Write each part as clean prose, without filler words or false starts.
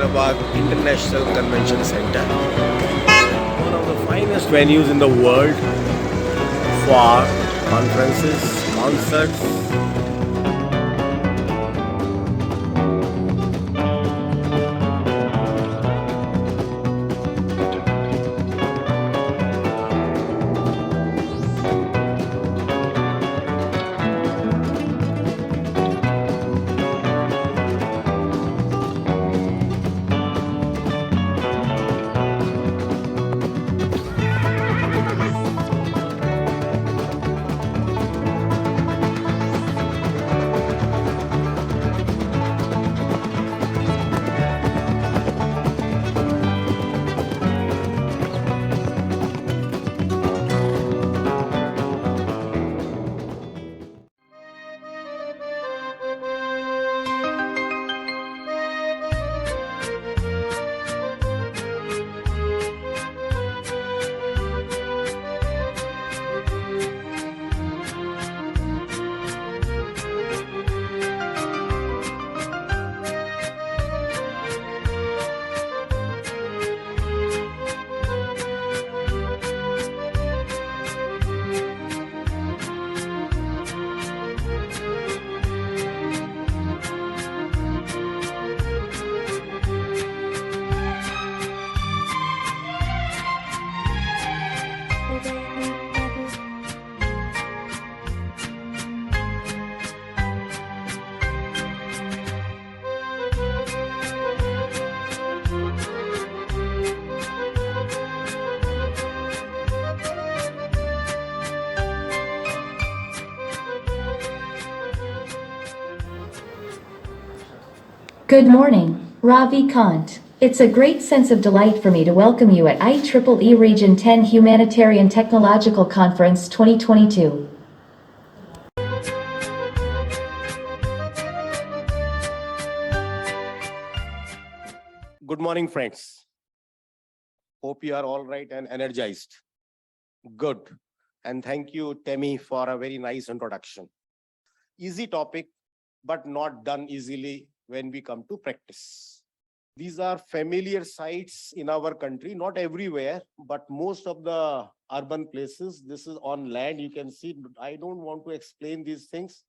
Atmanirbhar Bharat International Convention Center, one of the finest venues in the world for conferences, concerts. Good morning, Ravi Kant. It's a great sense of delight for me to welcome you at IEEE Region 10 Humanitarian Technological Conference 2022. Good morning, friends. Hope you are all right and energized. Good. And thank you, Temi, for a very nice introduction. Easy topic, but not done easily when we come to practice. These are familiar sites in our country, not everywhere, but most of the urban places. This is on land. You can see, I don't want to explain these things.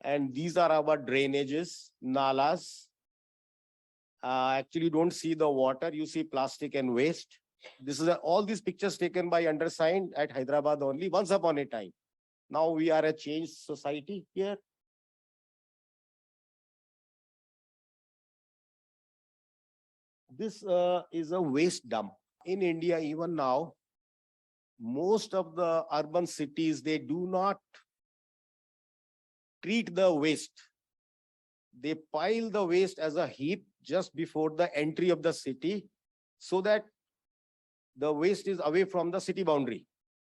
And these are our drainages, nalas. Actually, you don't see the water, you see plastic and waste. This is all these pictures taken by undersigned at Hyderabad only, once upon a time. Now we are a changed society here. This is a waste dump. In India, even now, most of the urban cities, they do not treat the waste. They pile the waste as a heap just before the entry of the city so that the waste is away from the city boundary.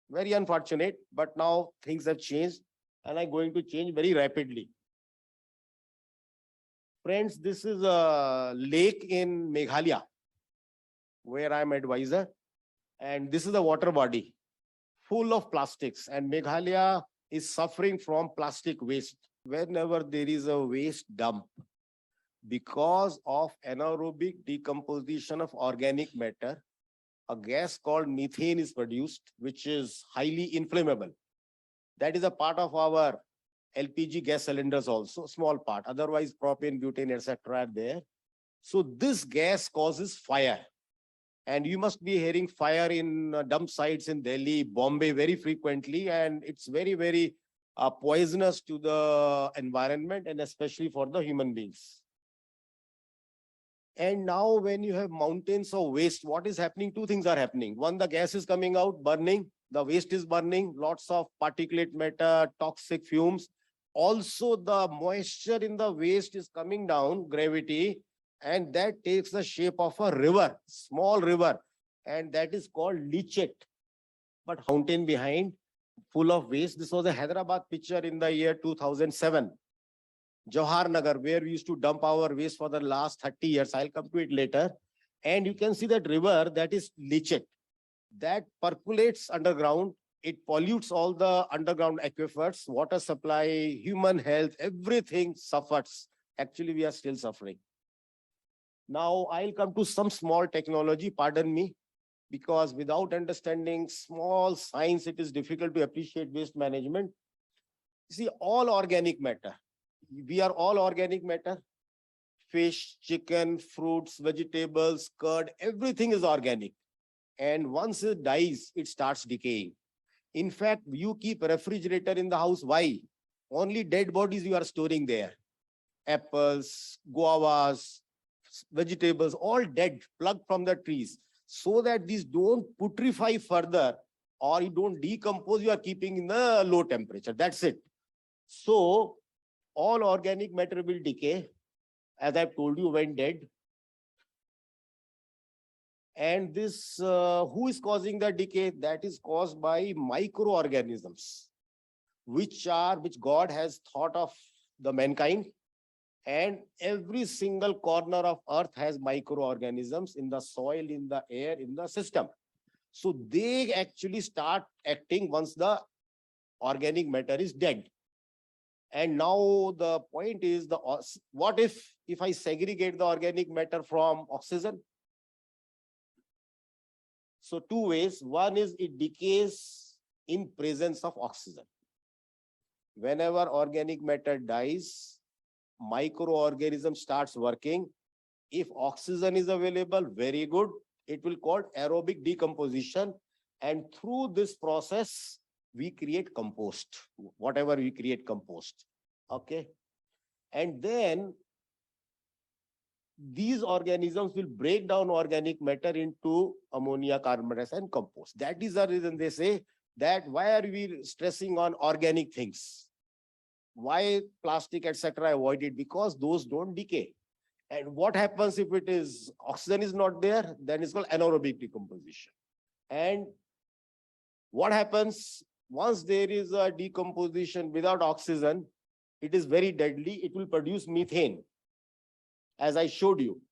Very unfortunate, but now things have changed and are going to change very rapidly. Friends, this is a lake in Meghalaya, where I'm advisor. And this is a water body full of plastics. And Meghalaya is suffering from plastic waste. Whenever there is a waste dump, because of anaerobic decomposition of organic matter, a gas called methane is produced, which is highly inflammable. That is a part of our LPG gas cylinders also, small part. Otherwise, propane, butane, etc. are there. So this gas causes fire. And you must be hearing fire in dump sites in Delhi, Bombay very frequently. And it's very, very poisonous to the environment and especially for the human beings. And now when you have mountains of waste, what is happening? Two things are happening. One, the gas is coming out, burning. The waste is burning, lots of particulate matter, toxic fumes. Also, the moisture in the waste is coming down, gravity, and that takes the shape of a river, small river, and that is called leachate. But mountain behind, full of waste. This was a Hyderabad picture in the year 2007. Jawahar Nagar, where we used to dump our waste for the last 30 years. I'll come to it later. And you can see that river, that is leachate. That percolates underground. It pollutes all the underground aquifers, water supply, human health, everything suffers. Actually, we are still suffering. Now I'll come to some small technology, pardon me, because without understanding small science, it is difficult to appreciate waste management. See, all organic matter. We are all organic matter. Fish, chicken, fruits, vegetables, curd, everything is organic. And once it dies, it starts decaying. In fact, you keep a refrigerator in the house. Why? Only dead bodies you are storing there. Apples, guavas, vegetables, all dead, plucked from the trees, so that these don't putrefy further or you don't decompose, you are keeping in the low temperature. That's it. So all organic matter will decay, as I've told you, when dead. And this, who is causing the decay? That is caused by microorganisms, which God has thought of the mankind. And every single corner of earth has microorganisms in the soil, in the air, in the system. So they actually start acting once the organic matter is dead. And now the point is, what if I segregate the organic matter from oxygen? So two ways. One is it decays in presence of oxygen. Whenever organic matter dies, microorganism starts working. If oxygen is available, very good. It will call aerobic decomposition. And through this process, we create compost, whatever we create compost. Okay. And then these organisms will break down organic matter into ammonia, carbon dioxide, and compost. That is the reason they say that why are we stressing on organic things? Why plastic, etc. avoid it? Because those don't decay. And what happens if it is oxygen is not there? Then it's called anaerobic decomposition. And what happens once there is a decomposition without oxygen? It is very deadly. It will produce methane, as I showed you.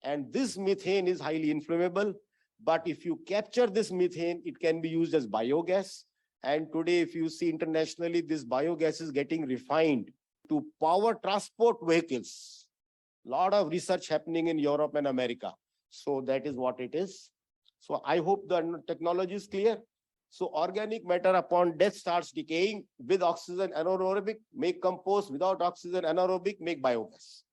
And this methane is highly inflammable. But if you capture this methane, it can be used as biogas. And today, if you see internationally, this biogas is getting refined to power transport vehicles. A lot of research happening in Europe and America. So that is what it is. So I hope the technology is clear. So organic matter upon death starts decaying. With oxygen, anaerobic, make compost. Without oxygen, anaerobic, make biogas.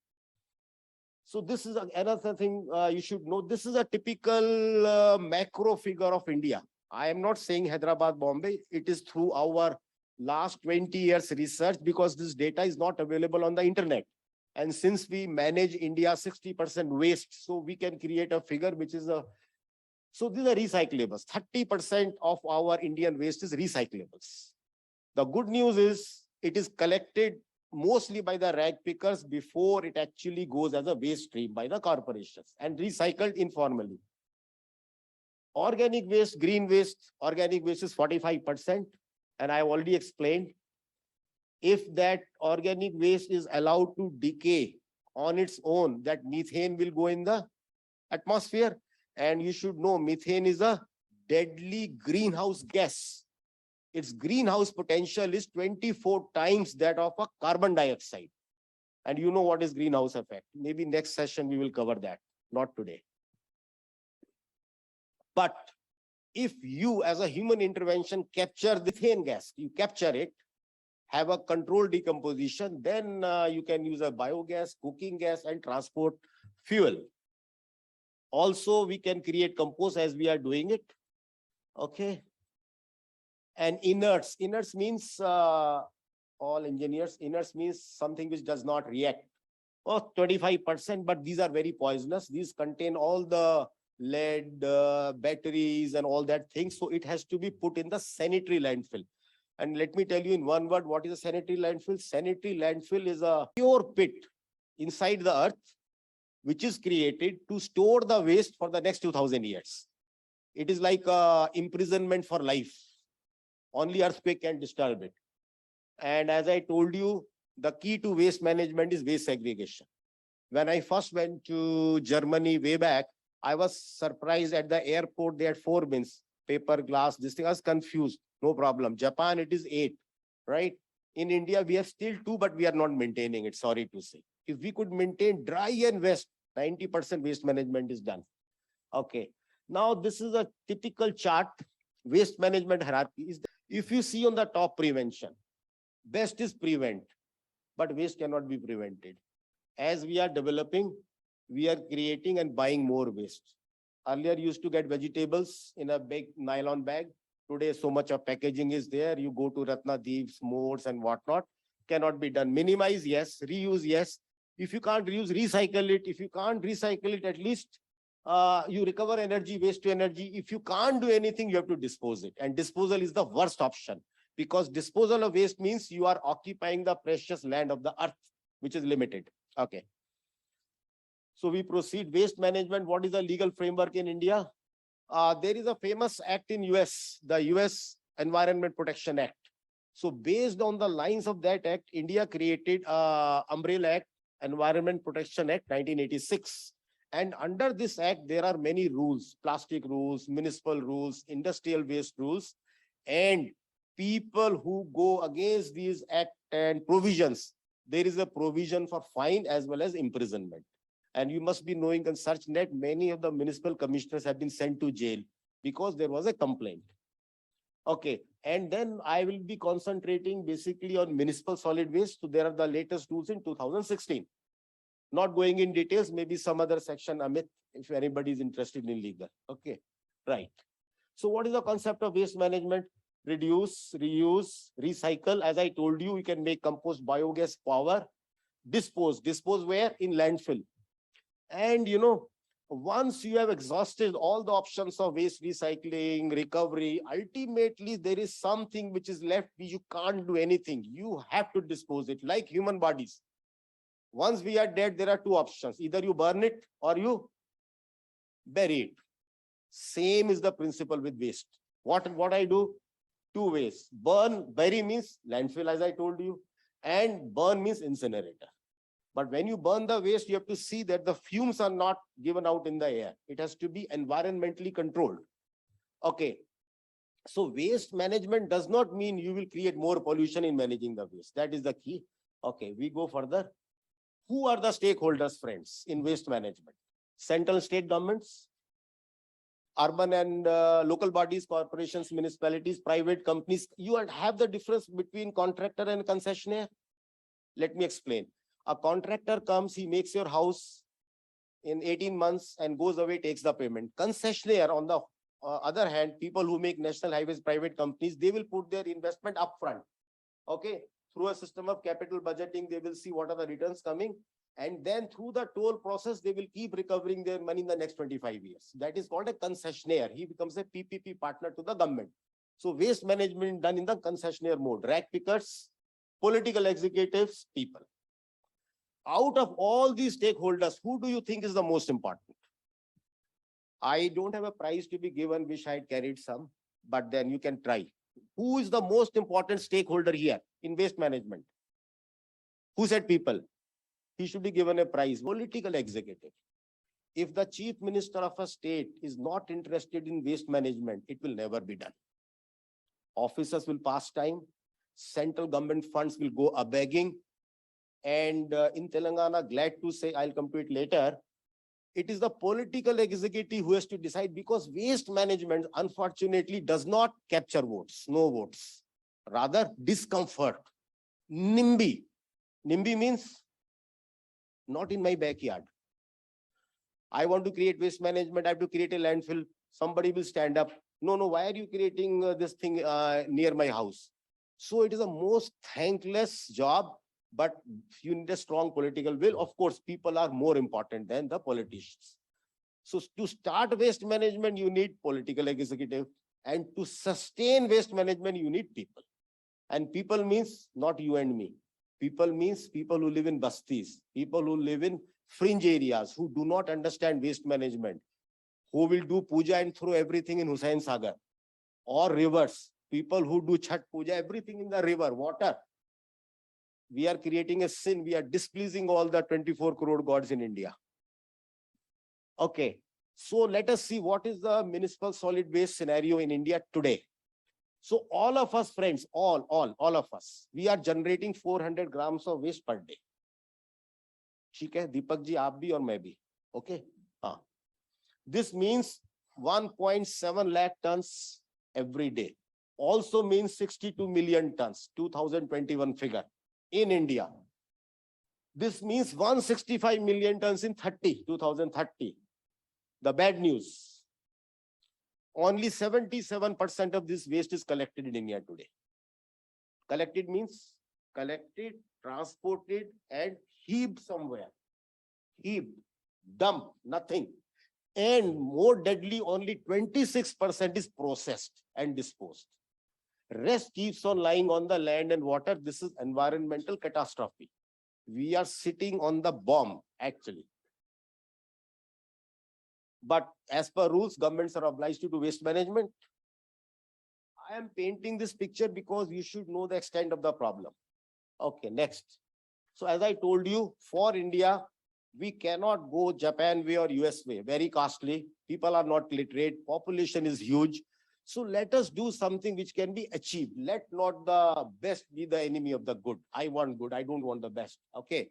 So this is another thing you should know. This is a typical macro figure of India. I am not saying Hyderabad, Bombay. It is through our last 20 years research, because this data is not available on the internet. And since we manage India 60% waste, so we can create a figure which is so these are recyclables. 30% of our Indian waste is recyclables. The good news is it is collected mostly by the rag pickers before it actually goes as a waste stream by the corporations and recycled informally. Organic waste, green waste, organic waste is 45%. And I have already explained, if that organic waste is allowed to decay on its own, that methane will go in the atmosphere. And you should know methane is a deadly greenhouse gas. Its greenhouse potential is 24 times that of a carbon dioxide. And you know what is greenhouse effect. Maybe next session we will cover that, not today. But if you, as a human intervention, capture the methane gas, you capture it, have a controlled decomposition, then you can use a biogas, cooking gas, and transport fuel. Also, we can create compost as we are doing it. Okay. And inerts. Inerts means, all engineers, inerts means something which does not react. Oh, 25%, but these are very poisonous. These contain all the lead, batteries, and all that thing. So it has to be put in the sanitary landfill. And let me tell you in one word, what is a sanitary landfill? Sanitary landfill is a pure pit inside the earth, which is created to store the waste for the next 2000 years. It is like imprisonment for life. Only earthquake can disturb it. And as I told you, the key to waste management is waste segregation. When I first went to Germany way back, I was surprised at the airport. They had 4 bins, paper, glass, this thing. I was confused. No problem. Japan, it is 8, right? In India, we have still 2, but we are not maintaining it, sorry to say. If we could maintain dry and wet, 90% waste management is done. Okay. Now this is a typical chart. Waste management hierarchy is, if you see on the top, prevention. Best is prevent, but waste cannot be prevented. As we are developing, we are creating and buying more waste. Earlier, you used to get vegetables in a big nylon bag. Today, so much of packaging is there. You go to Ratnadeeps, Modes, and whatnot. Cannot be done. Minimize, yes. Reuse, yes. If you can't reuse, recycle it. If you can't recycle it, at least you recover energy, waste to energy. If you can't do anything, you have to dispose it. And disposal is the worst option, because disposal of waste means you are occupying the precious land of the earth, which is limited. Okay. So we proceed. Waste management. What is the legal framework in India? There is a famous act in US, the US Environment Protection Act. So based on the lines of that act, India created Umbrella Act, Environment Protection Act 1986. And under this act, there are many rules: plastic rules, municipal rules, industrial waste rules. And people who go against these act and provisions, there is a provision for fine as well as imprisonment. And you must be knowing on SearchNet, many of the municipal commissioners have been sent to jail because there was a complaint. Okay. And then I will be concentrating basically on municipal solid waste. So there are the latest rules in 2016. Not going in details, maybe some other section, Amit, if anybody is interested in legal. Okay. Right. So what is the concept of waste management? Reduce, reuse, recycle. As I told you, you can make compost, biogas, power. Dispose. Dispose where? In landfill. And once you have exhausted all the options of waste recycling, recovery, ultimately there is something which is left. You can't do anything. You have to dispose it, like human bodies. Once we are dead, there are two options. Either you burn it or you bury it. Same is the principle with waste. What I do? Two ways. Burn, bury means landfill, as I told you, and burn means incinerator. But when you burn the waste, you have to see that the fumes are not given out in the air. It has to be environmentally controlled. Okay. So waste management does not mean you will create more pollution in managing the waste. That is the key. Okay, we go further. Who are the stakeholders, friends, in waste management? Central state governments, urban and local bodies, corporations, municipalities, private companies. You have the difference between contractor and concessionaire. Let me explain. A contractor comes, he makes your house in 18 months and goes away, takes the payment. Concessionaire, on the other hand, people who make national highways, private companies, they will put their investment upfront. Okay. Through a system of capital budgeting, they will see what are the returns coming. And then through the toll process, they will keep recovering their money in the next 25 years. That is called a concessionaire. He becomes a PPP partner to the government. So waste management done in the concessionaire mode. Rag pickers, political executives, people. Out of all these stakeholders, who do you think is the most important? I don't have a prize to be given, wish I had carried some, but then you can try. Who is the most important stakeholder here in waste management? Who said people? He should be given a prize. Political executive. If the chief minister of a state is not interested in waste management, it will never be done. Officers will pass time. Central government funds will go a-begging. And in Telangana, glad to say, I'll come to it later, it is the political executive who has to decide, because waste management, unfortunately, does not capture votes, no votes, rather discomfort. NIMBY. NIMBY means not in my backyard. I want to create waste management, I have to create a landfill. Somebody will stand up. No, why are you creating this thing near my house? So it is a most thankless job. But you need a strong political will. Of course, people are more important than the politicians. So to start waste management, you need political executive. And to sustain waste management, you need people. And people means not you and me. People means people who live in bastis, people who live in fringe areas, who do not understand waste management, who will do puja and throw everything in Hussain Sagar, or rivers, people who do Chhat Puja, everything in the river, water. We are creating a sin. We are displeasing all the 24 crore gods in India. Okay. So let us see what is the municipal solid waste scenario in India today. So all of us, friends, all of us, we are generating 400 grams of waste per day. ठीक है, दीपक जी, आप भी और मैं भी. Okay. This means 1.7 lakh tons every day. Also means 62 million tons, 2021 figure in India. This means 165 million tons in 2030. The bad news, only 77% of this waste is collected in India today. Collected means collected, transported, and heaped somewhere. Heaped, dumped, nothing. And more deadly, only 26% is processed and disposed. Rest keeps on lying on the land and water. This is environmental catastrophe. We are sitting on the bomb, actually. But as per rules, governments are obliged to do waste management. I am painting this picture because you should know the extent of the problem. Okay, next. So as I told you, for India, we cannot go Japan way or US way, very costly. People are not literate, population is huge. So let us do something which can be achieved. Let not the best be the enemy of the good. I want good, I don't want the best. Okay.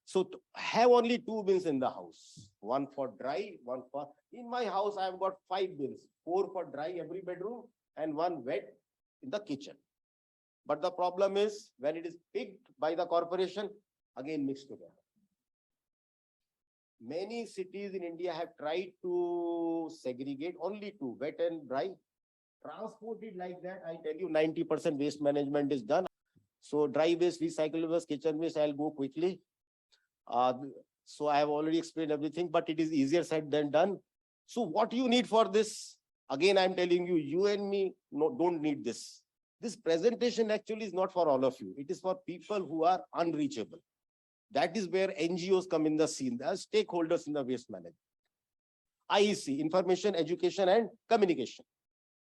So have only 2 bins in the house. One for dry, one for, in my house, I have got 5 bins, 4 for dry every bedroom and 1 wet in the kitchen. But the problem is when it is picked by the corporation, again mixed together. Many cities in India have tried to segregate only 2, wet and dry. Transported like that, I tell you 90% waste management is done. So dry waste, recyclable waste, kitchen waste, I'll go quickly. So I have already explained everything, but it is easier said than done. So what you need for this? Again, I'm telling you, you and me don't need this. This presentation actually is not for all of you. It is for people who are unreachable. That is where NGOs come in the scene. They are stakeholders in the waste management. IEC, Information, Education and Communication.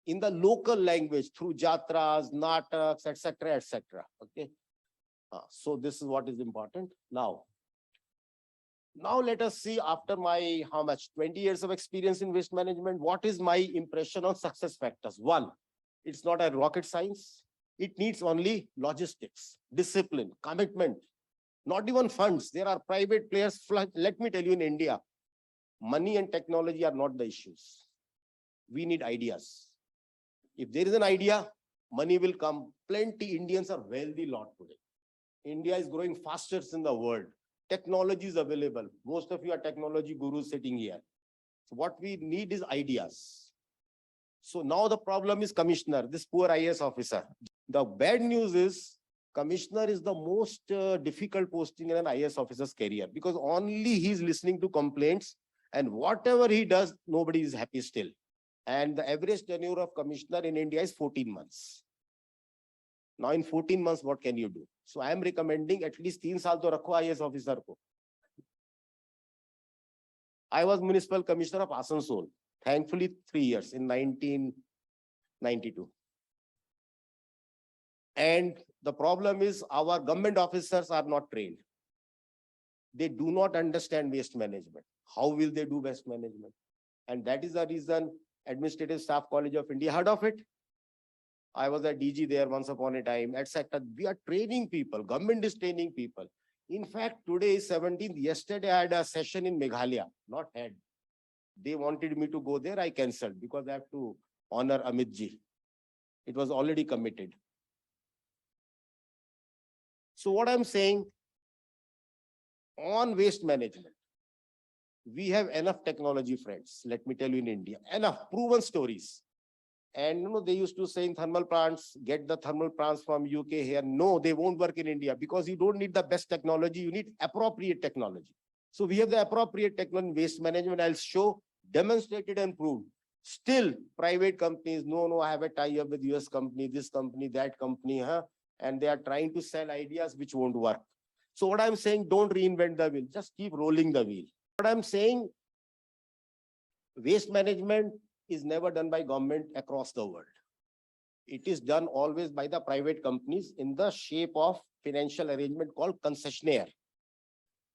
In the local language, through jatras, nataks, etc., etc. Okay. So this is what is important. Now let us see, after my, how much, 20 years of experience in waste management, what is my impression on success factors? 1, it's not a rocket science. It needs only logistics, discipline, commitment, not even funds. There are private players. Let me tell you, in India, money and technology are not the issues. We need ideas. If there is an idea, money will come. Plenty Indians are wealthy lot today. India is growing fastest in the world. Technology is available. Most of you are technology gurus sitting here. So what we need is ideas. So now the problem is commissioner, this poor IAS officer. The bad news is commissioner is the most difficult posting in an IAS officer's career, because only he is listening to complaints, and whatever he does, nobody is happy still. And the average tenure of commissioner in India is 14 months. Now in 14 months, what can you do? So I am recommending at least 3 saal to rakho IAS officer ko. I was municipal commissioner of Asansol. Thankfully, 3 years in 1992. And the problem is our government officers are not trained. They do not understand waste management. How will they do waste management? And that is the reason Administrative Staff College of India, heard of it? I was a DG there once upon a time, etc. We are training people. Government is training people. In fact, today is 17th. Yesterday, I had a session in Meghalaya, not had. They wanted me to go there. I cancelled because I have to honor Amit ji. It was already committed. So what I'm saying, on waste management, we have enough technology, friends. Let me tell you, in India, enough proven stories. And they used to say in thermal plants, get the thermal plants from UK here. No, they won't work in India, because you don't need the best technology. You need appropriate technology. So we have the appropriate technology in waste management. I'll show, demonstrated and proved. Still, private companies, no, I have a tie-up with US company, this company, that company, and they are trying to sell ideas which won't work. So what I'm saying, don't reinvent the wheel. Just keep rolling the wheel. What I'm saying, waste management is never done by government across the world. It is done always by the private companies in the shape of financial arrangement called concessionaire.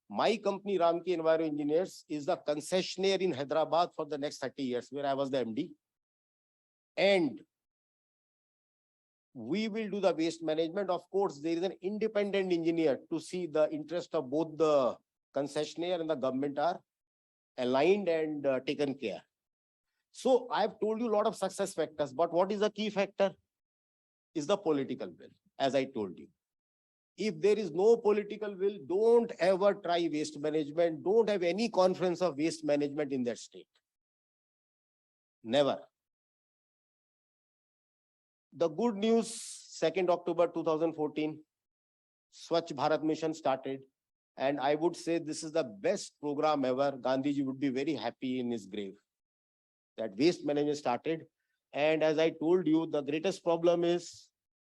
My company, Ramki Enviro Engineers, is the concessionaire in Hyderabad for the next 30 years, where I was the MD. And we will do the waste management. Of course, there is an independent engineer to see the interest of both the concessionaire and the government are aligned and taken care. So I've told you a lot of success factors, but what is the key factor? Is the political will, as I told you. If there is no political will, don't ever try waste management. Don't have any conference of waste management in that state. Never. The good news, 2nd October 2014, Swachh Bharat Mission started. And I would say this is the best program ever. Gandhiji would be very happy in his grave that waste management started. And as I told you, the greatest problem is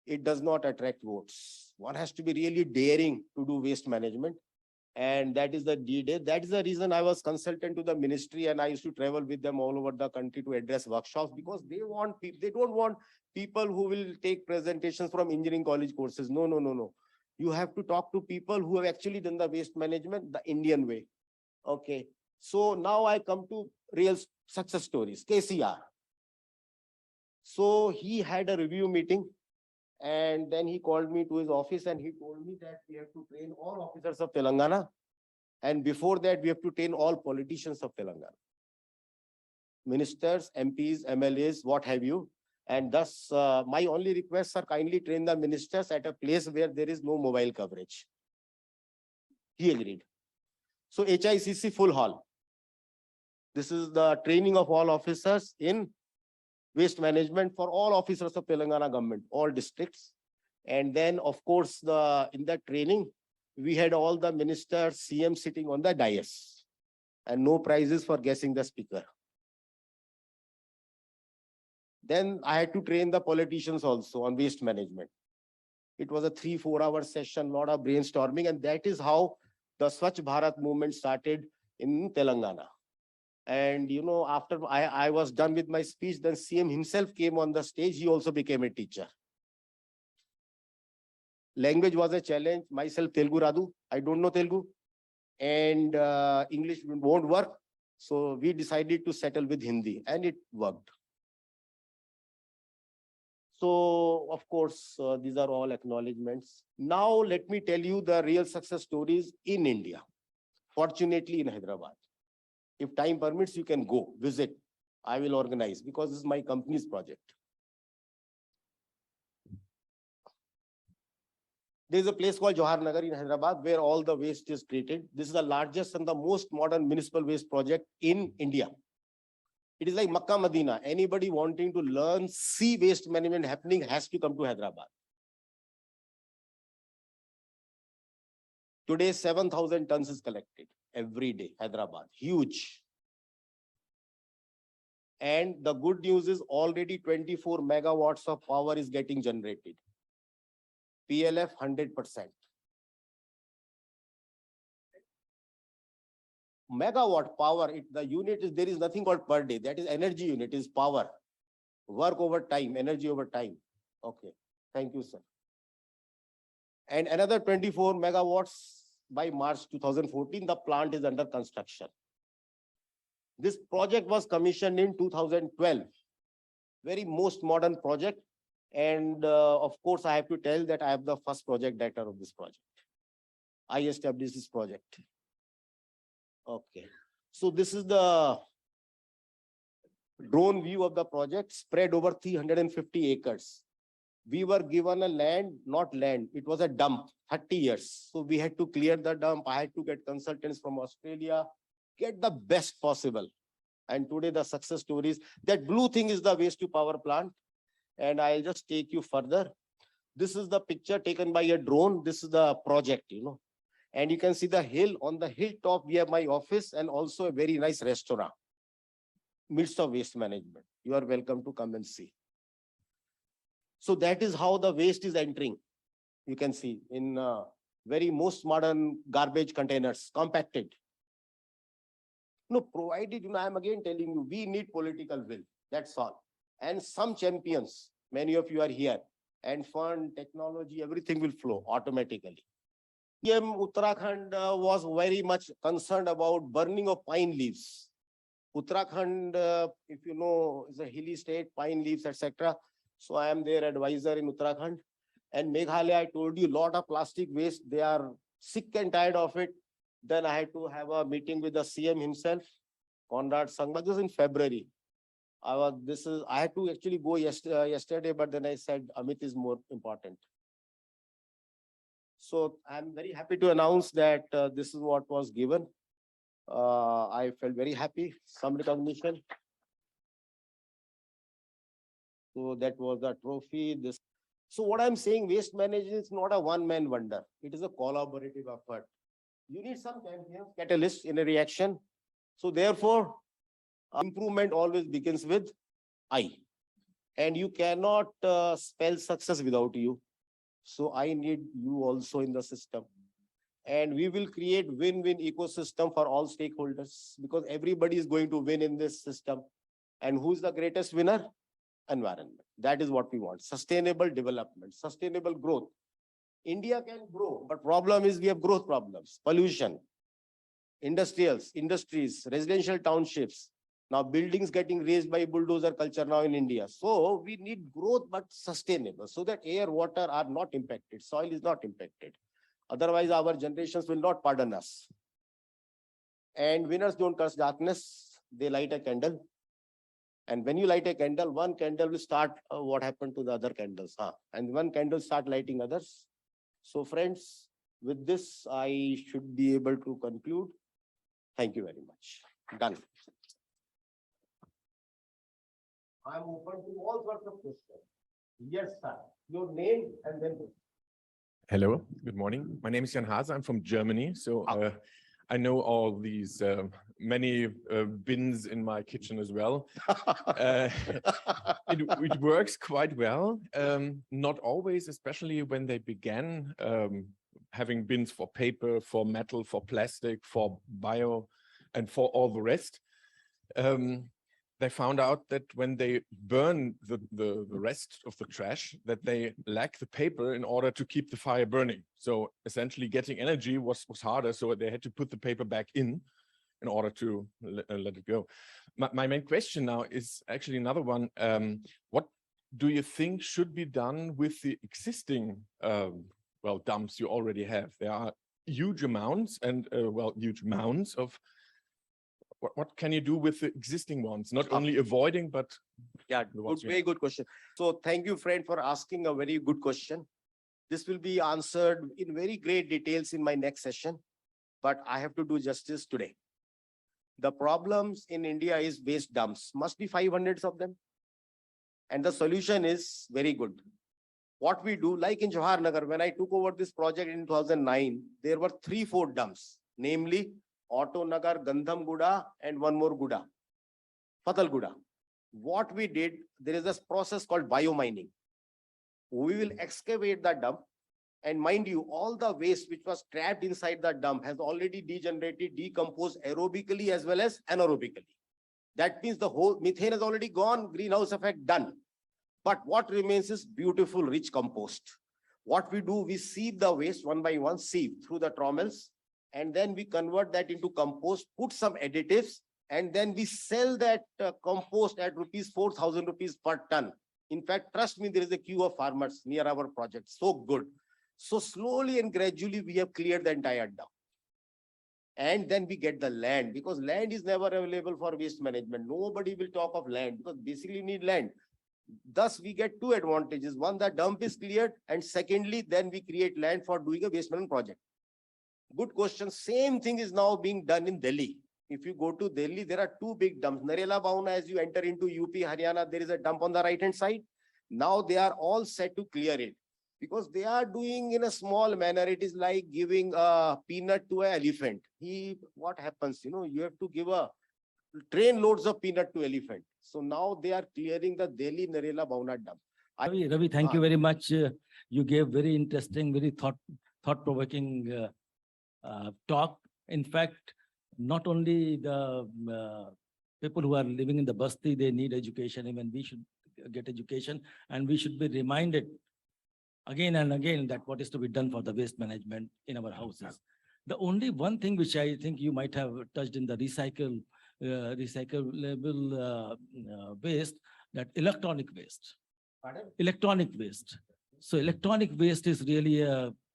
it does not attract votes. One has to be really daring to do waste management. And that is the D-Day. That is the reason I was consultant to the ministry and I used to travel with them all over the country to address workshops, because they don't want people who will take presentations from engineering college courses. No, no, no, no. You have to talk to people who have actually done the waste management the Indian way. Okay. So now I come to real success stories. KCR. So he had a review meeting and then he called me to his office and he told me that we have to train all officers of Telangana. And before that, we have to train all politicians of Telangana. Ministers, MPs, MLAs, what have you. And thus, my only requests are kindly train the ministers at a place where there is no mobile coverage. He agreed. So HICC full hall. This is the training of all officers in waste management for all officers of Telangana government, all districts. And then, of course, in that training, we had all the ministers, CM sitting on the dais and no prizes for guessing the speaker. Then I had to train the politicians also on waste management. It was a 3-4 hour session, lot of brainstorming, and that is how the Swachh Bharat movement started in Telangana. And you know, after I was done with my speech, then CM himself came on the stage. He also became a teacher. Language was a challenge. Myself, Telugu Radu. I don't know Telugu. And English won't work. So we decided to settle with Hindi and it worked. So, of course, these are all acknowledgements. Now, let me tell you the real success stories in India. Fortunately, in Hyderabad. If time permits, you can go visit. I will organize because this is my company's project. There is a place called Johar Nagar in Hyderabad where all the waste is treated. This is the largest and the most modern municipal waste project in India. It is like Makkah, Medina. Anybody wanting to learn, see waste management happening has to come to Hyderabad. Today, 7,000 tons is collected every day, Hyderabad, huge. And the good news is already 24 megawatts of power is getting generated. PLF 100%. Megawatt power, the unit is, there is nothing called per day. That is energy unit, is power. Work over time, energy over time. Okay, thank you, sir. And another 24 megawatts by March 2014, the plant is under construction. This project was commissioned in 2012. Very most modern project. And of course, I have to tell that I am the first project director of this project. I established this project. Okay. So this is the drone view of the project spread over 350 acres. We were given a land, not land, it was a dump, 30 years. So we had to clear the dump. I had to get consultants from Australia, get the best possible. And today the success stories, that blue thing is the waste to power plant. And I'll just take you further. This is the picture taken by a drone. This is the project, you know. And you can see the hill. On the hilltop, we have my office and also a very nice restaurant. Midst of waste management. You are welcome to come and see. So that is how the waste is entering. You can see in very most modern garbage containers, compacted. No, provided, you know, I'm again telling you, we need political will. That's all. And some champions, many of you are here, and fund, technology, everything will flow automatically. PM Uttarakhand was very much concerned about burning of pine leaves. Uttarakhand, if you know, is a hilly state, pine leaves, etc. So I am their advisor in Uttarakhand. And Meghalaya, I told you, lot of plastic waste. They are sick and tired of it. Then I had to have a meeting with the CM himself. Conrad Sangma. This was in February. I had to actually go yesterday, but then I said Amit is more important. So I'm very happy to announce that this is what was given. I felt very happy. Some recognition. So that was the trophy. So what I'm saying, waste management is not a one-man wonder. It is a collaborative effort. You need some catalyst in a reaction. So therefore, improvement always begins with I. And you cannot spell success without you. So I need you also in the system. And we will create win-win ecosystem for all stakeholders because everybody is going to win in this system. And who's the greatest winner? Environment. That is what we want. Sustainable development, sustainable growth. India can grow, but problem is we have growth problems, pollution, industries, residential townships. Now buildings getting raised by bulldozer culture now in India. So we need growth, but sustainable so that air, water are not impacted. Soil is not impacted. Otherwise, our generations will not pardon us. And winners don't curse darkness. They light a candle. And when you light a candle, one candle will start what happened to the other candles. And one candle start lighting others. So friends, with this, I should be able to conclude. Thank you very much. Done. I'm open to all sorts of questions. Yes, sir. Your name and then. Hello, good morning. My name is Jan Hase. I'm from Germany. So I know all these many bins in my kitchen as well. It works quite well. Not always, especially when they began having bins for paper, for metal, for plastic, for bio, and for all the rest. They found out that when they burn the rest of the trash, that they lack the paper in order to keep the fire burning. So essentially getting energy was harder. So they had to put the paper back in order to let it go. My main question now is actually another one. What do you think should be done with the existing dumps you already have? There are huge amounts and huge mounds of. What can you do with the existing ones? Not only avoiding, but very good question. So thank you, friend, for asking a very good question. This will be answered in very great details in my next session, but I have to do justice today. The problems in India is waste dumps. Must be 500 of them. And the solution is very good. What we do, like in Jawaharnagar, when I took over this project in 2009, there were 3-4 dumps, namely Auto Nagar, Gandham Guda, and one more Guda, Fatal Guda. What we did, there is this process called biomining. We will excavate the dump, and mind you, all the waste which was trapped inside the dump has already degenerated, decomposed aerobically as well as anaerobically. That means the whole methane has already gone, greenhouse effect done. But what remains is beautiful, rich compost. What we do, we sieve the waste one by one, sieve through the trommels, and then we convert that into compost, put some additives, and then we sell that compost at rupees 4,000 rupees per ton. In fact, trust me, there is a queue of farmers near our project. So good. So slowly and gradually, we have cleared the entire dump. And then we get the land, because land is never available for waste management. Nobody will talk of land, because basically you need land. Thus, we get 2 advantages. One, the dump is cleared. And secondly, then we create land for doing a waste management project. Good question. Same thing is now being done in Delhi. If you go to Delhi, there are 2 big dumps. Narela Bauna, as you enter into UP, Haryana, there is a dump on the right-hand side. Now they are all set to clear it, because they are doing in a small manner. It is like giving a peanut to an elephant. What happens? You have to give a train loads of peanut to elephant. So now they are clearing the Delhi Narela Bauna dump. Ravi, thank you very much. You gave very interesting, very thought-provoking talk. In fact, not only the people who are living in the basti, they need education. Even we should get education, and we should be reminded again and again that what is to be done for the waste management in our houses. The only one thing which I think you might have touched in the recyclable waste, that electronic waste. Pardon? Electronic waste. So electronic waste is really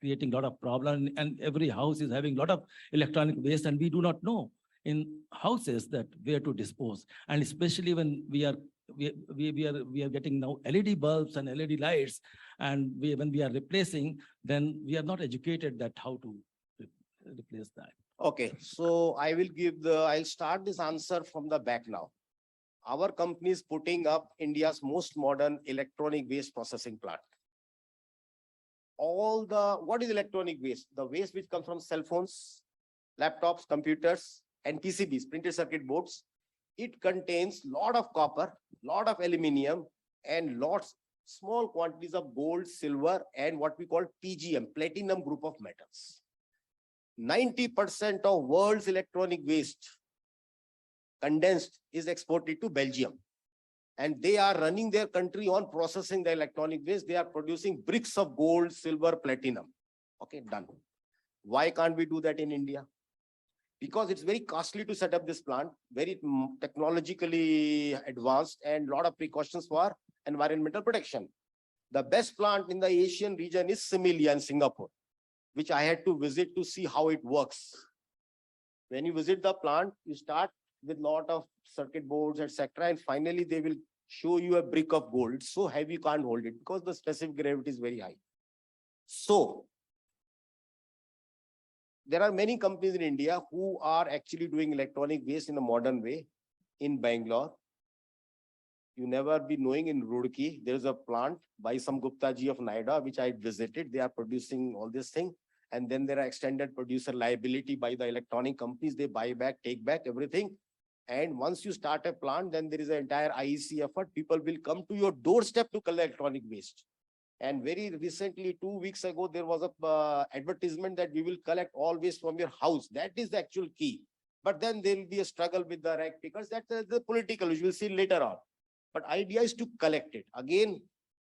creating a lot of problem, and every house is having a lot of electronic waste, and we do not know. in houses that where to dispose. And especially when we are getting now LED bulbs and LED lights, and when we are replacing, then we are not educated that how to replace that. Okay, so I'll start this answer from the back now. Our company is putting up India's most modern electronic waste processing plant. What is electronic waste? The waste which comes from cell phones, laptops, computers, and PCBs, printed circuit boards. It contains lot of copper, lot of aluminium, and small quantities of gold, silver, and what we call PGM, platinum group of metals. 90% of world's electronic waste condensed is exported to Belgium. And they are running their country on processing the electronic waste. They are producing bricks of gold, silver, platinum. Okay, done. Why can't we do that in India? Because it's very costly to set up this plant, very technologically advanced, and a lot of precautions for environmental protection. The best plant in the Asian region is Similia in Singapore, which I had to visit to see how it works. When you visit the plant, you start with a lot of circuit boards, etc. And finally, they will show you a brick of gold. It's so heavy, you can't hold it because the specific gravity is very high. So, there are many companies in India who are actually doing electronic waste in a modern way. In Bangalore, you never be knowing, in Roorkee, there is a plant by some Gupta ji of Noida, which I visited. They are producing all this thing. And then there are extended producer liability by the electronic companies. They buy back, take back everything. And once you start a plant, then there is an entire IEEE effort. People will come to your doorstep to collect electronic waste. And very recently, 2 weeks ago, there was a advertisement that we will collect all waste from your house. That is the actual key. But then there will be a struggle with the rag pickers. That's the political, which we'll see later on. But idea is to collect it. Again,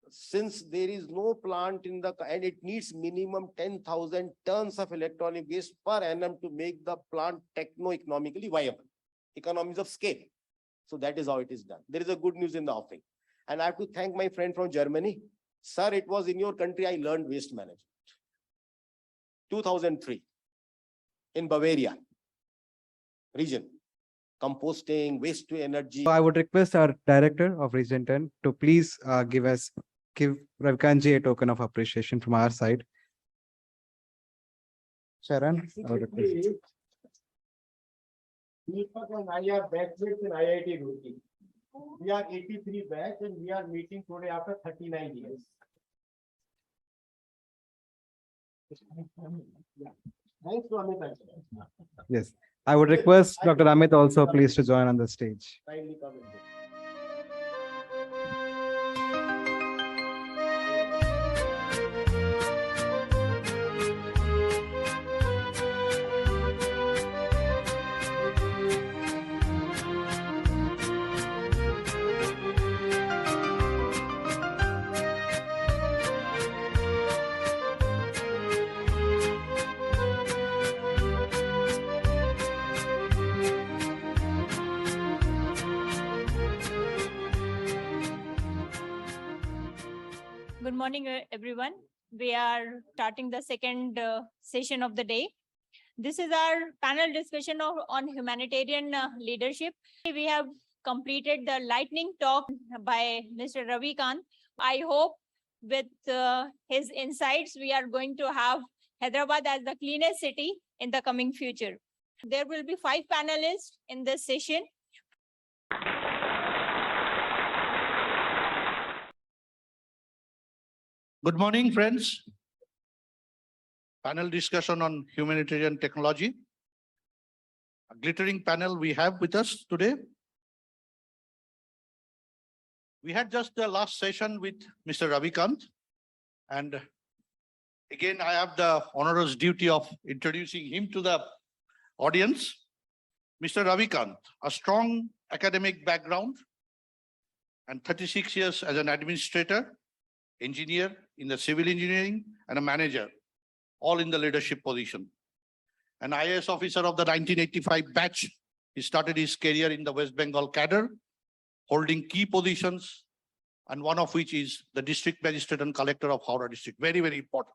since there is no plant and it needs minimum 10,000 tons of electronic waste per annum to make the plant techno-economically viable. Economies of scale. So that is how it is done. There is a good news in the offing. And I have to thank my friend from Germany. Sir, it was in your country I learned waste management. 2003 in Bavaria region. Composting, waste to energy. So I would request our director of Region 10 to please give Ravi Kant ji a token of appreciation from our side. Sharon, I would request. Deepak and I are batchmates in IIT Roorkee. We are 83 batch and we are meeting today after 39 years. Yeah. Thanks to Amit. Yes, I would request Dr. Amit also please to join on the stage. Kindly come in here. Good morning, everyone. We are starting the second session of the day. This is our panel discussion on humanitarian leadership. We have completed the lightning talk by Mr. Ravi Kant. I hope with his insights, we are going to have Hyderabad as the cleanest city in the coming future. There will be 5 panelists in this session. Good morning, friends. Panel discussion on humanitarian technology. A glittering panel we have with us today. We had just the last session with Mr. Ravi Kant. And again, I have the onerous duty of introducing him to the audience. Mr. Ravi Kant, a strong academic background and 36 years as an administrator, engineer in the civil engineering, and a manager, all in the leadership position. An IAS officer of the 1985 batch, he started his career in the West Bengal cadre, holding key positions, and one of which is the district magistrate and collector of Howrah district. Very, very important.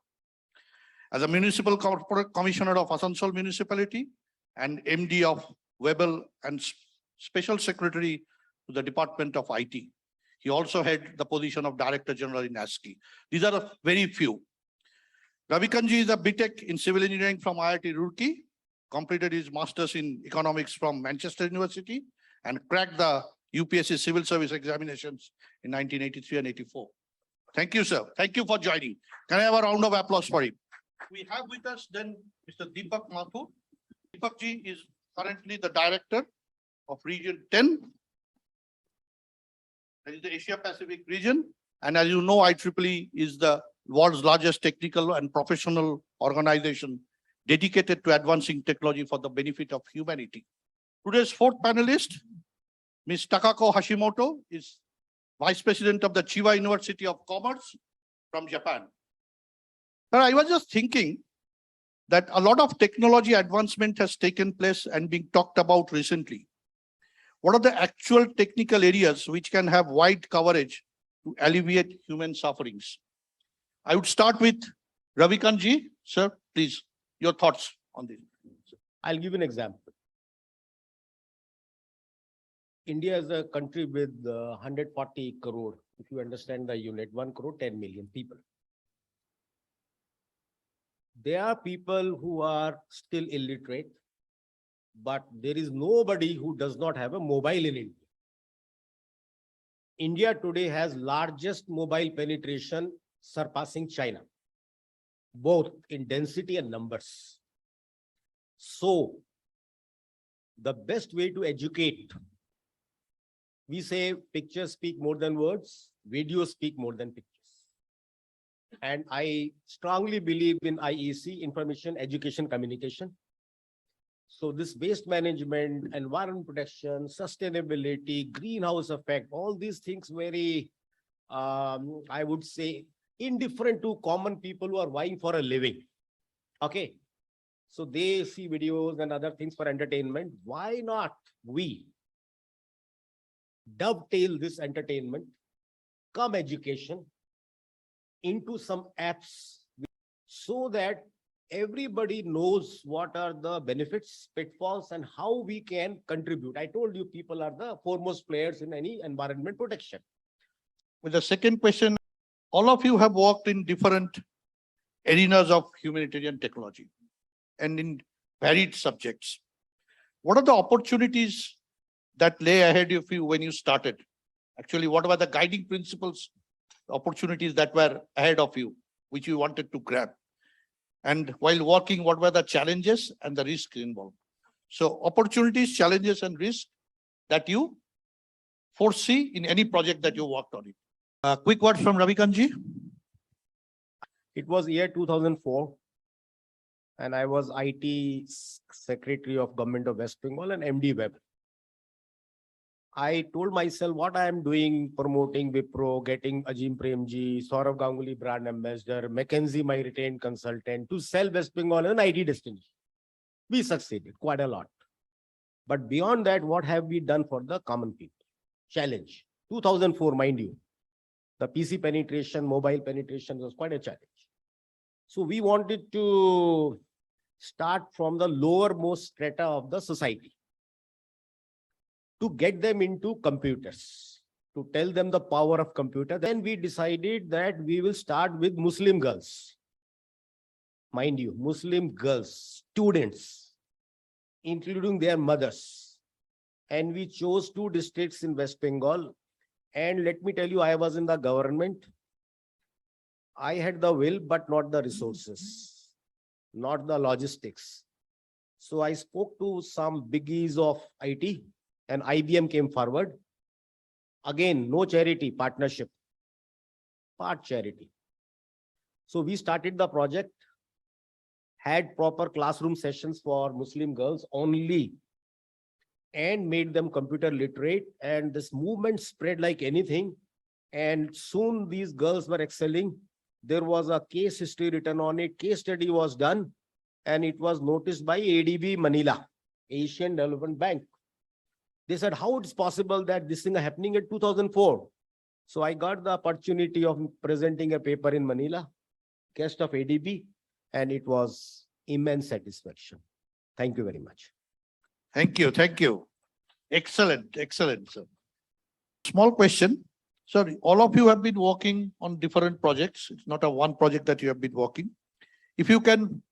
As a municipal corporate commissioner of Asansol municipality and MD of Webel, and Special Secretary to the Department of IT. He also had the position of Director General in ASCII. These are a very few. Ravi Kant is a BTech in Civil Engineering from IIT Roorkee, completed his Masters in Economics from Manchester University, and cracked the UPSC Civil Service examinations in 1983 and 84. Thank you, sir. Thank you for joining. Can I have a round of applause for him? We have with us then Mr. Deepak Mathur. Deepak ji is currently the Director of Region 10. That is the Asia Pacific region. And as you know, IEEE is the world's largest technical and professional organization dedicated to advancing technology for the benefit of humanity. Today's fourth panelist, Ms. Takako Hashimoto, is Vice President of the Chiba University of Commerce from Japan. But I was just thinking that a lot of technology advancement has taken place and being talked about recently. What are the actual technical areas which can have wide coverage to alleviate human sufferings? I would start with Ravi Kant ji. Sir, please, your thoughts on this. I'll give you an example. India is a country with 140 crore. If you understand the unit, 1 crore, 10 million people. There are people who are still illiterate, but there is nobody who does not have a mobile in India. India today has largest mobile penetration surpassing China, both in density and numbers. So, the best way to educate, we say pictures speak more than words, videos speak more than pictures. And I strongly believe in IEC, Information, Education, Communication. So this waste management, environment protection, sustainability, greenhouse effect, all these things very, I would say, indifferent to common people who are vying for a living. Okay. So they see videos and other things for entertainment. Why not we dovetail this entertainment, come education, into some apps so that everybody knows what are the benefits, pitfalls, and how we can contribute. I told you people are the foremost players in any environment protection. With the second question, all of you have worked in different arenas of humanitarian technology and in varied subjects. What are the opportunities that lay ahead of you when you started? Actually, what were the guiding principles, opportunities that were ahead of you, which you wanted to grab? And while working, what were the challenges and the risks involved? So opportunities, challenges, and risks that you foresee in any project that you worked on it. Quick words from Ravi Kant ji. It was year 2004, and I was IT Secretary of Government of West Bengal and MD Web. I told myself what I am doing, promoting Wipro, getting Ajim Premji, Saurav Ganguly brand ambassador, McKinsey, my retained consultant, to sell West Bengal as an IT destination. We succeeded quite a lot. But beyond that, what have we done for the common people? Challenge. 2004, mind you. The PC penetration, mobile penetration was quite a challenge. So we wanted to start from the lowermost strata of the society, to get them into computers, to tell them the power of computer. Then we decided that we will start with Muslim girls. Mind you, Muslim girls, students, including their mothers. And we chose 2 districts in West Bengal. And let me tell you, I was in the government. I had the will, but not the resources, not the logistics. So I spoke to some biggies of IT, and IBM came forward. Again, no charity, partnership, part charity. So we started the project, had proper classroom sessions for Muslim girls only, and made them computer literate. And this movement spread like anything. And soon these girls were excelling. There was a case history written on it. Case study was done, and it was noticed by ADB Manila, Asian Development Bank. They said, how it's possible that this thing is happening in 2004? So I got the opportunity of presenting a paper in Manila, guest of ADB, and it was immense satisfaction. Thank you very much. Thank you, thank you. Excellent, excellent, sir. Small question. Sir, all of you have been working on different projects. It's not a one project that you have been working. If you can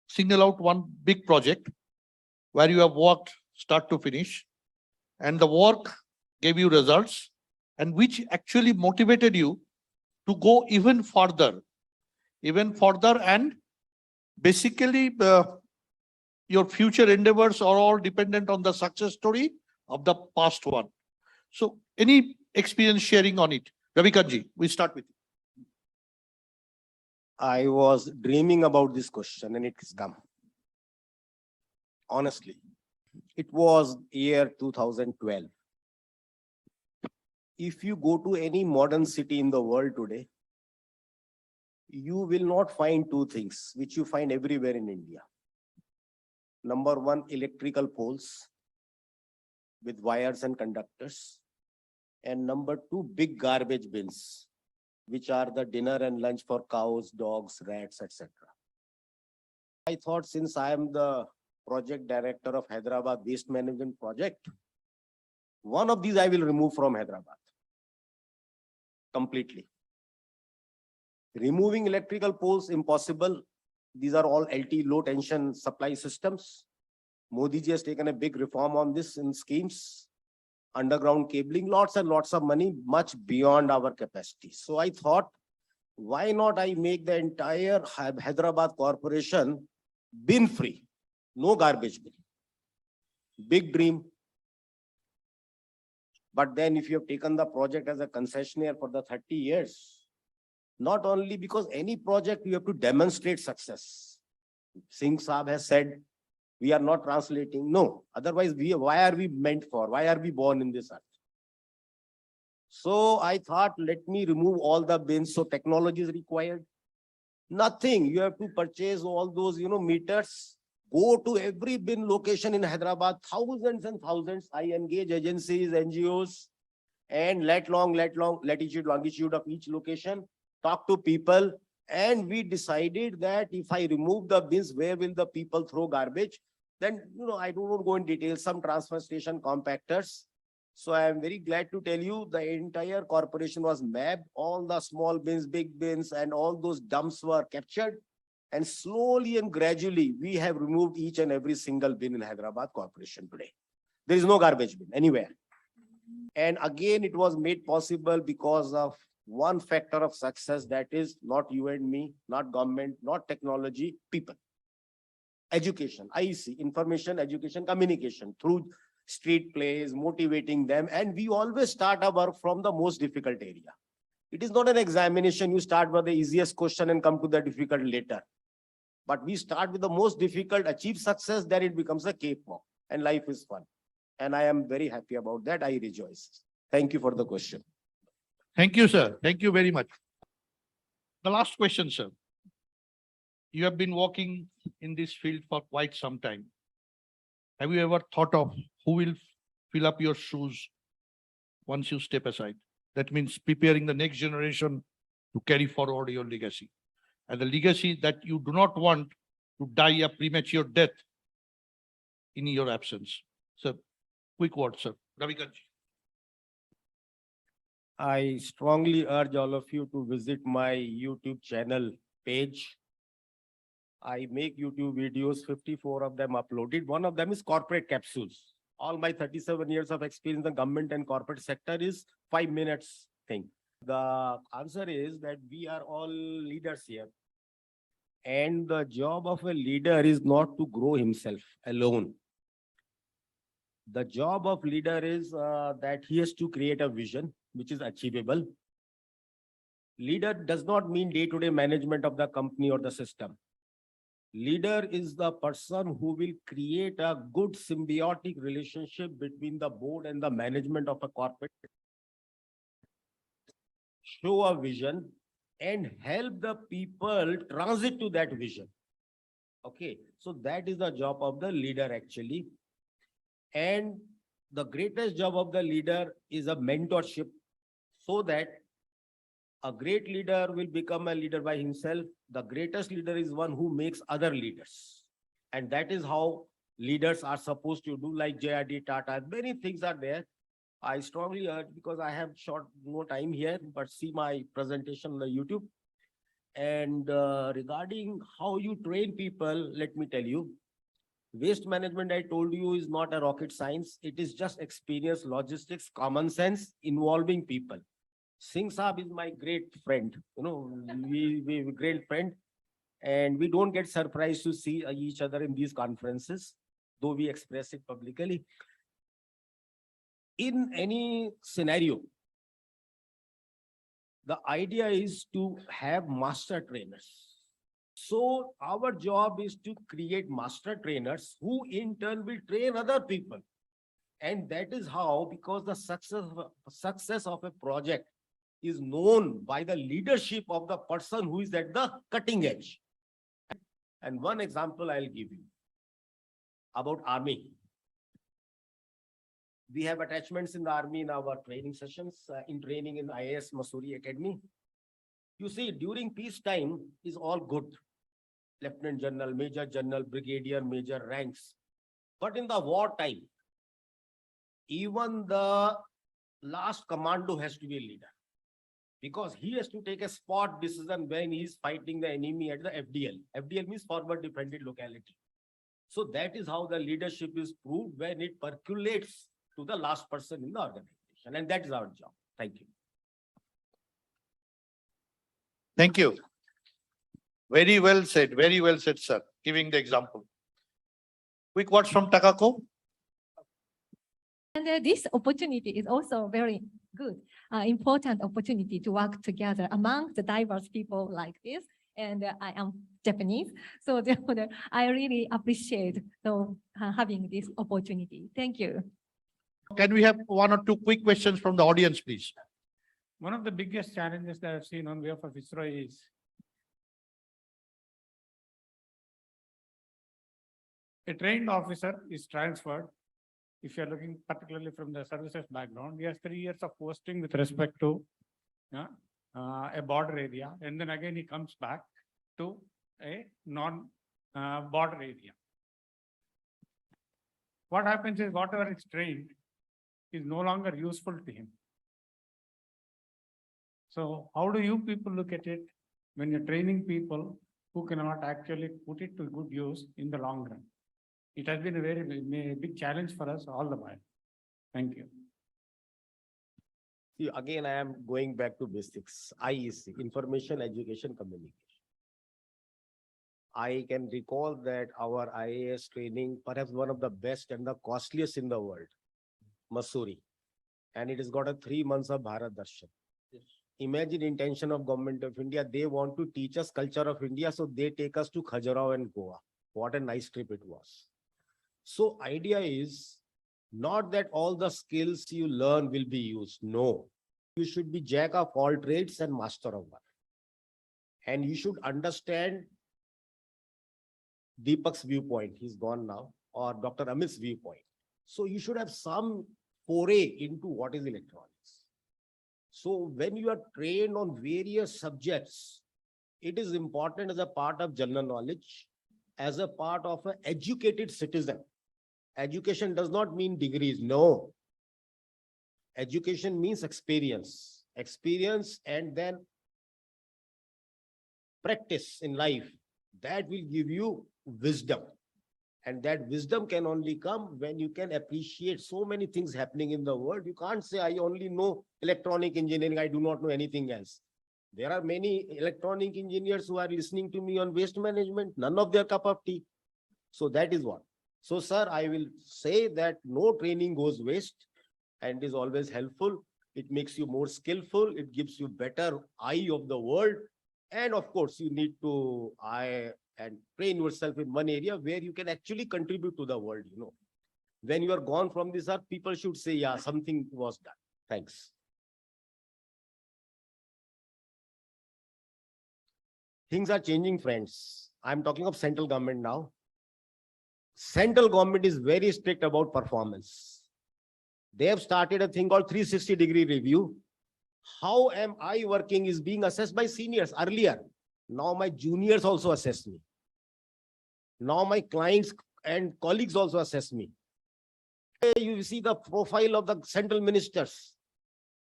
single out one big project where you have worked start to finish and the work gave you results and which actually motivated you to go even further and basically your future endeavors are all dependent on the success story of the past one. So any experience sharing on it? Ravi Kant, we start with you. I was dreaming about this question and it's come. Honestly, it was year 2012. If you go to any modern city in the world today, you will not find two things which you find everywhere in India. Number one, electrical poles with wires and conductors. And number two, big garbage bins, which are the dinner and lunch for cows, dogs, rats, etc. I thought, since I am the project director of Hyderabad Waste Management Project, one of these I will remove from Hyderabad completely. Removing electrical poles, impossible. These are all LT, low tension supply systems. Modi ji has taken a big reform on this in schemes. Underground cabling, lots and lots of money, much beyond our capacity. So I thought, why not I make the entire Hyderabad corporation bin free, no garbage bin. Big dream. But then if you have taken the project as a concessionaire for the 30 years, not only because any project you have to demonstrate success. Singh Saab has said, we are not translating. No, otherwise why are we meant for? Why are we born in this earth? So I thought, let me remove all the bins. So technology is required. Nothing. You have to purchase all those, meters. Go to every bin location in Hyderabad, thousands and thousands. I engage agencies, NGOs, and latitude, longitude of each location. Talk to people. And we decided that if I remove the bins, where will the people throw garbage? Then, I don't want to go in detail, some transfer station compactors. So I am very glad to tell you the entire corporation was mapped, all the small bins, big bins, and all those dumps were captured. And slowly and gradually, we have removed each and every single bin in Hyderabad corporation today. There is no garbage bin anywhere. And again, it was made possible because of one factor of success, that is not you and me, not government, not technology, people. Education, IEC, information, education, communication, through street plays, motivating them. And we always start our work from the most difficult area. It is not an examination. You start with the easiest question and come to the difficult later. But we start with the most difficult, achieve success, then it becomes a cakewalk and life is fun. And I am very happy about that. I rejoice. Thank you for the question. Thank you, sir. Thank you very much. The last question, sir. You have been working in this field for quite some time. Have you ever thought of who will fill up your shoes once you step aside? That means preparing the next generation to carry forward your legacy. And the legacy that you do not want to die a premature death in your absence. Sir, quick word, sir. Ravi Kant. I strongly urge all of you to visit my YouTube channel page. I make YouTube videos, 54 of them uploaded. One of them is corporate capsules. All my 37 years of experience in the government and corporate sector is 5 minutes thing. The answer is that we are all leaders here. And the job of a leader is not to grow himself alone. The job of leader is that he has to create a vision which is achievable. Leader does not mean day-to-day management of the company or the system. Leader is the person who will create a good symbiotic relationship between the board and the management of a corporate, show a vision and help the people transit to that vision. Okay, so that is the job of the leader actually. And the greatest job of the leader is a mentorship, so that a great leader will become a leader by himself. The greatest leader is one who makes other leaders. And that is how leaders are supposed to do, like JRD Tata. Many things are there. I strongly urge, because I have short no time here, but see my presentation on the YouTube. And regarding how you train people, let me tell you, waste management, I told you, is not a rocket science. It is just experience, logistics, common sense involving people. Singh Saab is my great friend. We great friend, and we don't get surprised to see each other in these conferences, though we express it publicly. In any scenario, the idea is to have master trainers. So our job is to create master trainers who in turn will train other people. And that is how, because the success of a project is known by the leadership of the person who is at the cutting edge. And one example I'll give you about army. We have attachments in the army in our training sessions, in training in IAS Mussoorie Academy. You see, during peacetime is all good. Lieutenant General, Major General, Brigadier, Major ranks. But in the wartime, even the last commando has to be a leader, because he has to take a spot decision when he is fighting the enemy at the FDL. FDL means forward defended locality. So that is how the leadership is proved, when it percolates to the last person in the organization. And that is our job. Thank you. Thank you. Very well said, sir. Giving the example. Quick words from Takako. And this opportunity is also very good, important opportunity to work together among the diverse people like this. And I am Japanese, so therefore I really appreciate having this opportunity. Thank you. Can we have one or two quick questions from the audience, please? One of the biggest challenges that I've seen on behalf of ISRO is a trained officer is transferred. If you're looking particularly from the services background, he has 3 years of posting with respect to a border area, and then again he comes back to a non-border area. What happens is whatever is trained is no longer useful to him. So how do you people look at it when you're training people who cannot actually put it to good use in the long run? It has been a very big challenge for us all the while. Thank you. See, again, I am going back to basics. IEC, Information Education Communication. I can recall that our IAS training, perhaps one of the best and the costliest in the world, Mussoorie, and it has got a 3 months of Bharat Darshan. Imagine intention of Government of India. They want to teach us culture of India, so they take us to Khajuraho and Goa. What a nice trip it was. So idea is not that all the skills you learn will be used. No, you should be jack of all trades and master of one. And you should understand Deepak's viewpoint. He's gone now, or Dr. Amit's viewpoint. So you should have some foray into what is electronics. So when you are trained on various subjects, it is important as a part of general knowledge, as a part of an educated citizen. Education does not mean degrees. No. Education means experience. Experience and then practice in life. That will give you wisdom. And that wisdom can only come when you can appreciate so many things happening in the world. You can't say, I only know electronic engineering, I do not know anything else. There are many electronic engineers who are listening to me on waste management, none of their cup of tea. So that is what. So, sir, I will say that no training goes waste and is always helpful. It makes you more skillful. It gives you better eye of the world. And of course, you need to train yourself in one area where you can actually contribute to the world. When you are gone from this earth, people should say, yeah, something was done. Thanks. Things are changing, friends. I'm talking of central government now. Central government is very strict about performance. They have started a thing called 360-degree review. How am I working is being assessed by seniors earlier. Now my juniors also assess me. Now my clients and colleagues also assess me. You see the profile of the central ministers.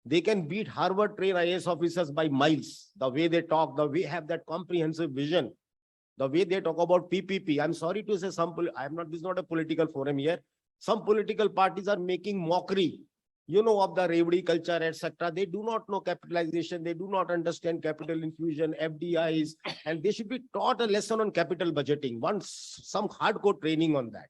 They can beat Harvard trained IAS officers by miles. The way they talk, the way have that comprehensive vision, the way they talk about PPP. I'm sorry to say this is not a political forum here. Some political parties are making mockery, of the Revdi culture, etc. They do not know capitalization. They do not understand capital infusion, FDIs, and they should be taught a lesson on capital budgeting. Some hardcore training on that.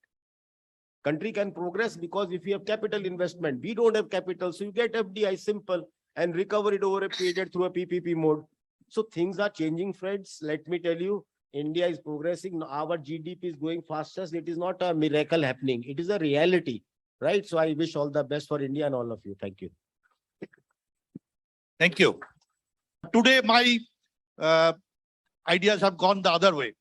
Country can progress because if you have capital investment, we don't have capital. So you get FDI simple and recover it over a period through a PPP mode. So things are changing, friends. Let me tell you, India is progressing. Our GDP is going fastest. It is not a miracle happening. It is a reality, right? So I wish all the best for India and all of you. Thank you. Thank you. Today, my ideas have gone the other way.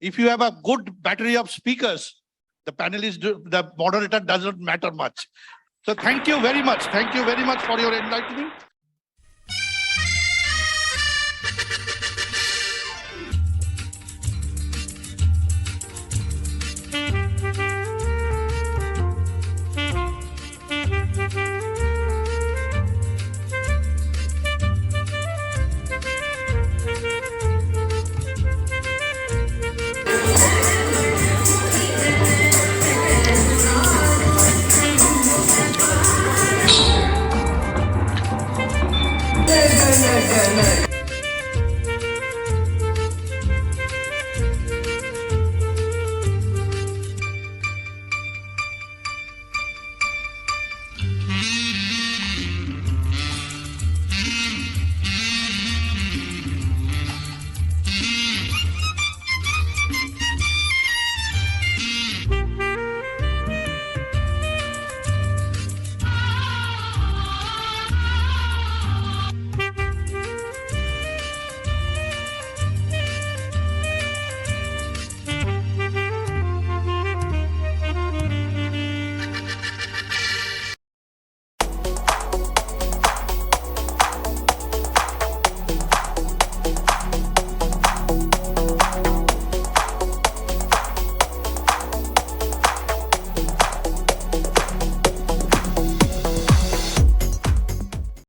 If you have a good battery of speakers, the moderator doesn't matter much. So thank you very much. Thank you very much for your enlightening.